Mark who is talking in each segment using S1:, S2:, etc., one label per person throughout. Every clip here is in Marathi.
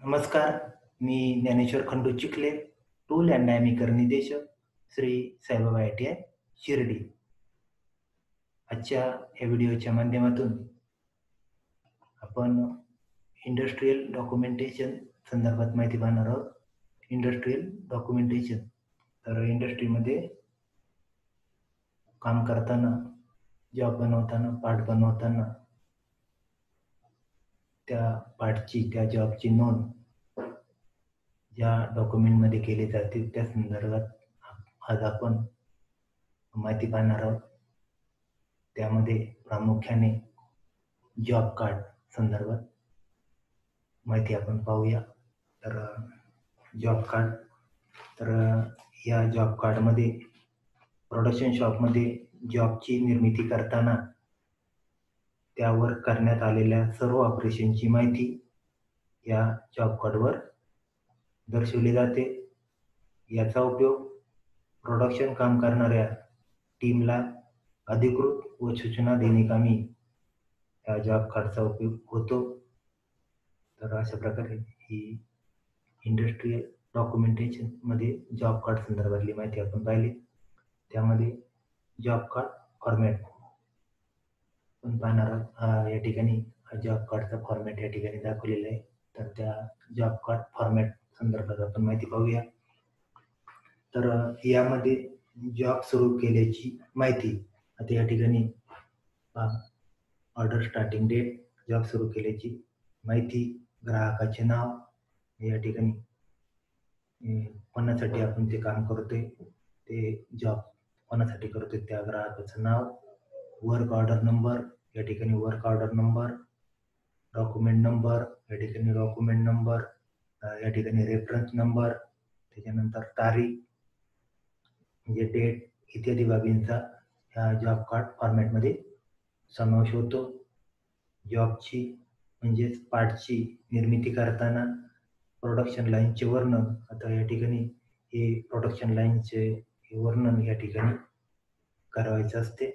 S1: नमस्कार. मी ज्ञानेश्वर खंडू चिखले, टूल अँड डायमीकर निर्देशक, श्री साईबाबा ITI, शिर्डी. आजच्या या व्हिडिओच्या माध्यमातून आपण इंडस्ट्रियल डॉक्युमेंटेशन संदर्भात माहिती पाहणार आहोत. इंडस्ट्रियल डॉक्युमेंटेशन तर इंडस्ट्रीमध्ये काम करताना, जॉब बनवताना, पार्ट बनवताना त्या पार्टची, त्या जॉबची नोंद ज्या डॉक्युमेंटमध्ये केली जाते त्या संदर्भात आज आपण माहिती पाहणार आहोत. त्यामध्ये प्रामुख्याने जॉब कार्ड संदर्भात माहिती आपण पाहूया. तर जॉब कार्ड, तर या जॉब कार्डमध्ये प्रोडक्शन शॉपमध्ये जॉबची निर्मिती करताना त्यावर करण्यात आलेल्या सर्व ऑपरेशनची माहिती या जॉब कार्डवर दर्शवली जाते. याचा उपयोग प्रोडक्शन काम करणाऱ्या टीमला अधिकृत व सूचना देणे कामी या जॉब कार्डचा उपयोग होतो. तर अशा प्रकारे ही इंडस्ट्रियल डॉक्युमेंटेशनमध्ये जॉब कार्ड संदर्भातली माहिती आपण पाहिली. त्यामध्ये जॉब कार्ड फॉर्मॅट आपण पाहणार आहोत. या ठिकाणी जॉब कार्डचा फॉर्मॅट या ठिकाणी दाखवलेला आहे. तर त्या जॉब कार्ड फॉर्मॅट संदर्भात आपण माहिती पाहूया. तर यामध्ये जॉब सुरू केल्याची माहिती आता या ठिकाणी ऑर्डर स्टार्टिंग डेट, जॉब सुरू केल्याची माहिती, ग्राहकाचे नाव, या ठिकाणी कोणासाठी आपण ते काम करतोय, ते जॉब कोणासाठी करतोय त्या ग्राहकाचं नाव, वर्क ऑर्डर नंबर, या ठिकाणी work order number, document number, या ठिकाणी डॉक्युमेंट नंबर, या ठिकाणी रेफरन्स नंबर, त्याच्यानंतर तारीख म्हणजे डेट इत्यादी बाबींचा ह्या जॉब कार्ड फॉर्मॅटमध्ये समावेश होतो. जॉबची म्हणजेच पार्टची निर्मिती करताना प्रोडक्शन लाईनचे वर्णन, आता या ठिकाणी हे प्रोडक्शन लाईनचे वर्णन या ठिकाणी करायचं असते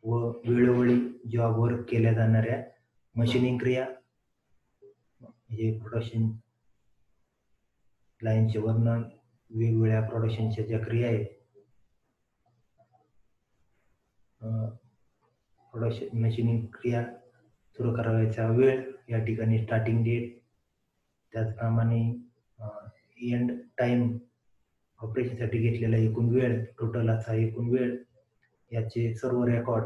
S1: व वेळोवेळी जॉबवर केल्या जाणाऱ्या मशीनिंग क्रिया म्हणजे प्रोडक्शन लाईनचे वर्णन, वेगवेगळ्या प्रोडक्शनच्या ज्या क्रिया आहेत, प्रोडक्शन मशीनिंग क्रिया सुरू करायचा वेळ, या ठिकाणी स्टार्टिंग डेट, त्याचप्रमाणे एंड टाइम, ऑपरेशनसाठी घेतलेला एकूण वेळ, टोटल असा एकूण वेळ, याचे सर्व रेकॉर्ड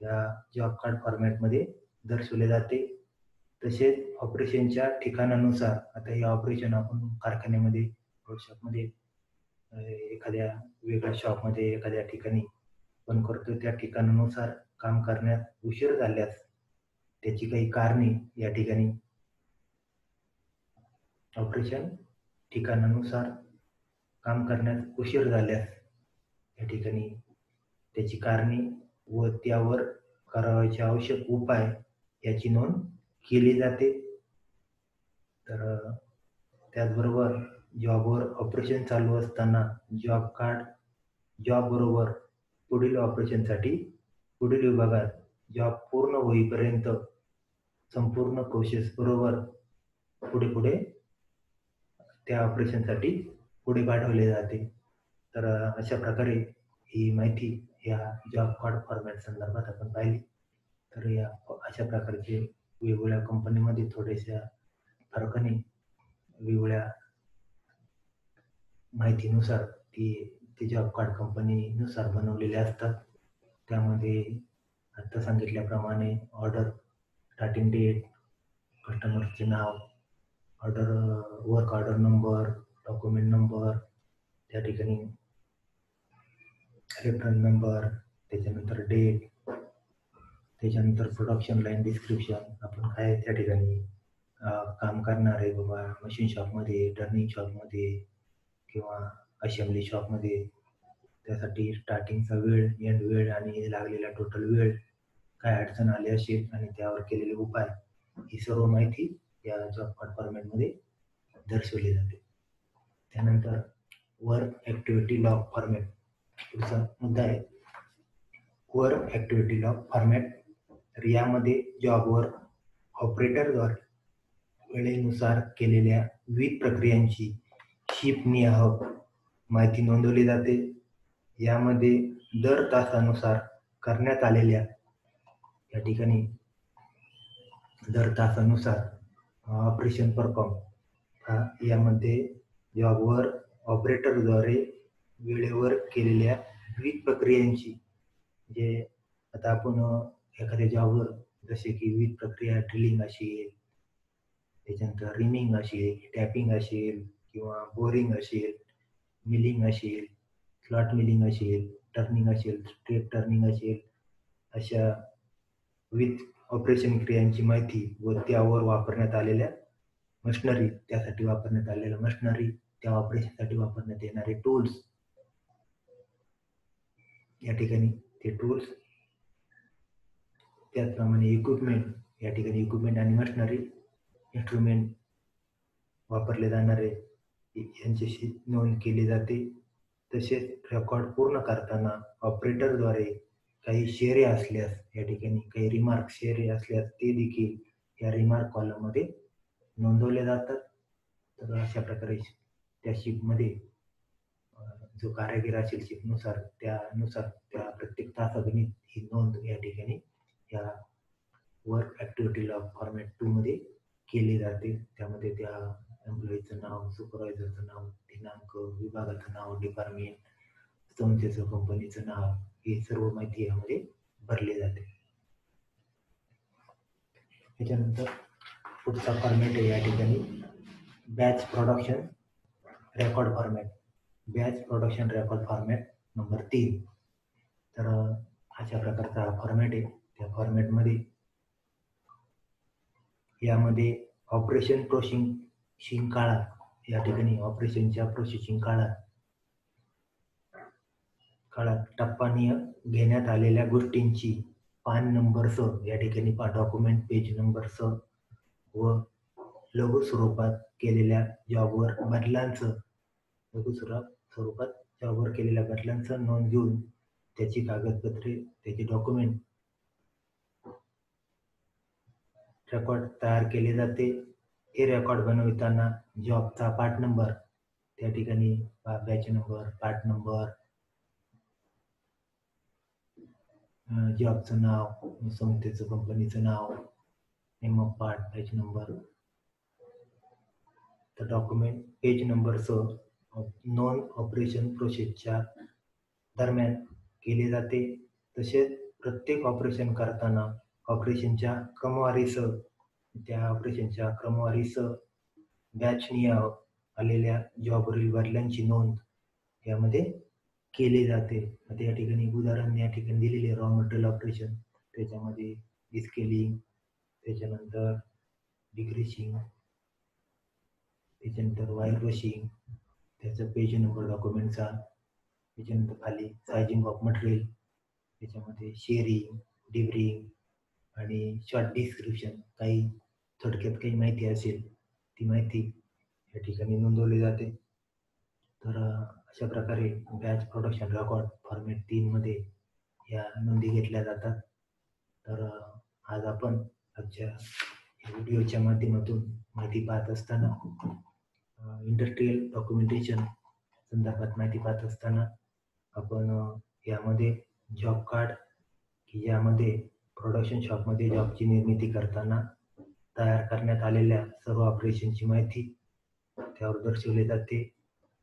S1: या जॉब कार्ड फॉर्मॅटमध्ये दर्शवले जाते. तसेच ऑपरेशनच्या ठिकाणानुसार, आता हे ऑपरेशन आपण कारखान्यामध्ये, वर्कशॉपमध्ये, एखाद्या वेगळ्या शॉपमध्ये, एखाद्या ठिकाणी पण करतो, त्या ठिकाणानुसार काम करण्यात उशीर झाल्यास त्याची काही कारणे या ठिकाणी ऑपरेशन ठिकाणानुसार काम करण्यात उशीर झाल्यास या ठिकाणी त्याची कारणे व त्यावर करावयाचे आवश्यक उपाय याची नोंद केली जाते. तर त्याचबरोबर जॉबवर ऑपरेशन चालू असताना जॉब कार्ड जॉब बरोबर पुढील ऑपरेशनसाठी पुढील विभागात जॉब पूर्ण होईपर्यंत संपूर्ण प्रोसेस बरोबर पुढे त्या ऑपरेशनसाठी पुढे पाठवले जाते. तर अशा प्रकारे ही माहिती या जॉब कार्ड फॉर्मॅट संदर्भात आपण पाहिली. तर या अशा प्रकारचे वेगवेगळ्या कंपनीमध्ये थोड्याशा फरकाने वेगवेगळ्या माहितीनुसार ते जॉब कार्ड कंपनीनुसार बनवलेले असतात. त्यामध्ये आता सांगितल्याप्रमाणे ऑर्डर स्टार्टिंग डेट, कस्टमरचे नाव, order work order number, document number, त्या ठिकाणी रेफरन्स नंबर, त्याच्यानंतर डेट, त्याच्यानंतर प्रोडक्शन लाईन डिस्क्रिप्शन, आपण काय त्या ठिकाणी काम करणार आहे बाबा, मशीन शॉपमध्ये, टर्निंग शॉपमध्ये किंवा असेंब्ली शॉपमध्ये, त्यासाठी स्टार्टिंगचा वेळ, एंड वेळ आणि लागलेला टोटल वेळ, काय अडचण आली असेल आणि त्यावर केलेले उपाय, ही सर्व माहिती या जॉब कार्ड फॉर्मॅटमध्ये दर्शवली जाते. त्यानंतर वर्क ॲक्टिव्हिटी लॉग फॉर्मॅट, पुढचा मुद्दा आहे वर्क ॲक्टिव्हिटी लॉग फॉर्मॅट. तर यामध्ये जॉबवर ऑपरेटरद्वारे वेळेनुसार केलेल्या विविध प्रक्रियांची शीपनिहाय माहिती नोंदवली जाते. यामध्ये दर तासानुसार करण्यात आलेल्या या ठिकाणी दर तासानुसार ऑपरेशन परफॉर्म यामध्ये जॉबवर ऑपरेटरद्वारे वेळेवर केलेल्या विविध प्रक्रियांची जे आता आपण एखाद्या जॉबवर जसे की विविध प्रक्रिया ड्रिलिंग असेल, त्याच्यानंतर रिमिंग असेल, टॅपिंग असेल किंवा बोरिंग असेल, मिलिंग असेल, स्लॉट मिलिंग असेल, टर्निंग असेल, स्ट्रेट टर्निंग असेल, अशा विविध ऑपरेशन क्रियांची माहिती व त्यावर वापरण्यात आलेल्या मशिनरी, त्यासाठी वापरण्यात आलेल्या मशिनरी, त्या ऑपरेशनसाठी वापरण्यात येणारे टूल्स, या ठिकाणी ते टूल्स, त्याचप्रमाणे इक्विपमेंट, या ठिकाणी इक्विपमेंट आणि मशिनरी, इन्स्ट्रुमेंट वापरले जाणारे यांच्याशी नोंद केली जाते. तसेच रेकॉर्ड पूर्ण करताना ऑपरेटरद्वारे काही शेरे असल्यास, या ठिकाणी काही रिमार्क शेरे असल्यास ते देखील या रिमार्क कॉलममध्ये नोंदवले जातात. तर अशा प्रकारे त्या शीटमध्ये जो कारागीर असेल शीटनुसार त्यानुसार त्या प्रत्येक तासागणिक ही नोंद या ठिकाणी या वर्क ॲक्टिव्हिटी लॉग फॉर्मॅट 2 मध्ये केली जाते. त्यामध्ये त्या एम्प्लॉईचं नाव, सुपरवायझरचं नाव, दिनांक, विभागाचं नाव, डिपार्टमेंट, संस्थेचं, कंपनीचं नाव, ही सर्व माहिती यामध्ये भरली जाते. त्याच्यानंतर पुढचा फॉर्मॅट आहे या ठिकाणी batch production record format. Batch production record format number 3. तर अशा प्रकारचा हा फॉर्मॅट आहे. त्या फॉर्मॅटमध्ये यामध्ये ऑपरेशन प्रोसेसिंग काळात, या ठिकाणी ऑपरेशनच्या प्रोसेसिंग काळात टप्प्याने घेण्यात आलेल्या गोष्टींची पान नंबरसह, या ठिकाणी डॉक्युमेंट पेज नंबरसह व लघु स्वरूपात केलेल्या जॉबवर बदलांचं नोंद घेऊन त्याची कागदपत्रे, त्याची डॉक्युमेंट रेकॉर्ड तयार केले जाते. हे रेकॉर्ड बनविताना जॉबचा पार्ट नंबर, त्या ठिकाणी बॅच नंबर, पार्ट नंबर, जॉबचं नाव, संस्थेचं, कंपनीचं नाव, name of part, batch number, तर डॉक्युमेंट पेज नंबरसह नॉन ऑपरेशन प्रोसेसच्या दरम्यान केले जाते. तसेच प्रत्येक ऑपरेशन करताना ऑपरेशनच्या क्रमवारीसह बॅचनिहाय आलेल्या जॉबवरील बदलांची नोंद यामध्ये केली जाते. आता या ठिकाणी उदाहरण या ठिकाणी दिलेले रॉ मटेरियल ऑपरेशन, त्याच्यामध्ये डिस्केलिंग, त्याच्यानंतर डिक्रिशिंग, त्याच्यानंतर वायर वॉशिंग, त्याचा पेज नंबर डॉक्युमेंटचा, त्याच्यानंतर खाली सायझिंग ऑफ मटेरियल, त्याच्यामध्ये शेअरिंग, डिब्रिंग आणि शॉर्ट डिस्क्रिप्शन, काही थोडक्यात काही माहिती असेल ती माहिती या ठिकाणी नोंदवली जाते. तर अशा प्रकारे बॅच प्रोडक्शन रेकॉर्ड फॉर्मॅट 3 मध्ये या नोंदी घेतल्या जातात. तर आज आपण आजच्या व्हिडिओच्या माध्यमातून माहिती पाहत असताना इंडस्ट्रियल डॉक्युमेंटेशन संदर्भात माहिती पाहत असताना आपण यामध्ये जॉब कार्ड, की यामध्ये प्रोडक्शन शॉपमध्ये जॉबची निर्मिती करताना तयार करण्यात आलेल्या सर्व ऑपरेशनची माहिती त्यावर दर्शवली जाते.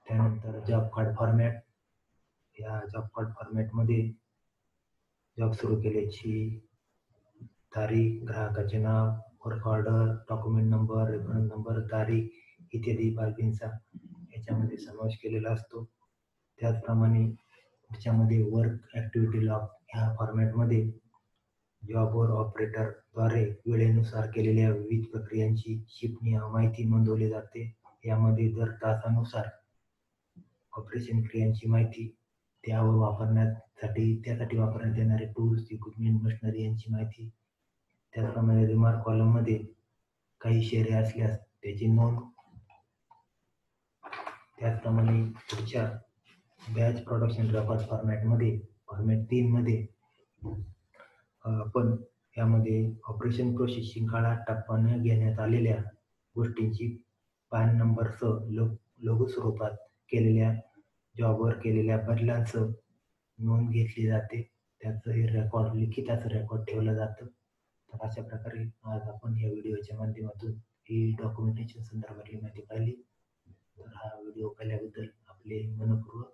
S1: त्यानंतर जॉब कार्ड फॉर्मॅट, या जॉब कार्ड फॉर्मॅटमध्ये जॉब सुरू केल्याची तारीख, ग्राहकाचे नाव, work order, document number, reference number, तारीख इत्यादी बाबींचा याच्यामध्ये समावेश केलेला असतो. त्याचप्रमाणे त्याच्यामध्ये वर्क ॲक्टिव्हिटी लॉग ह्या फॉर्मॅटमध्ये जॉबवर ऑपरेटरद्वारे वेळेनुसार केलेल्या विविध प्रक्रियांची शीपनिहाय माहिती नोंदवली जाते. यामध्ये दर तासानुसार ऑपरेशन क्रियांची माहिती, त्यासाठी वापरण्यात येणारे टूल्स, इक्विपमेंट, मशिनरी यांची माहिती, त्याचप्रमाणे रिमार्क कॉलममध्ये काही शेरे असल्यास त्याची नोंद. त्याचप्रमाणे पुढच्या बॅच प्रोडक्शन रेकॉर्ड फॉर्मॅट 3 मध्ये आपण यामध्ये ऑपरेशन प्रोसेसिंग काळात टप्प्याने घेण्यात आलेल्या गोष्टींची पॅन नंबरसह लघु स्वरूपात केलेल्या जॉबवर केलेल्या बदलांचं नोंद घेतली जाते. त्याचं रेकॉर्ड लिखिताचं रेकॉर्ड ठेवलं जातं. तर अशा प्रकारे आज आपण या व्हिडिओच्या माध्यमातून ही डॉक्युमेंटेशन संदर्भातली माहिती पाहिली. तर हा व्हिडिओ पाहिल्याबद्दल आपले मनःपूर्वक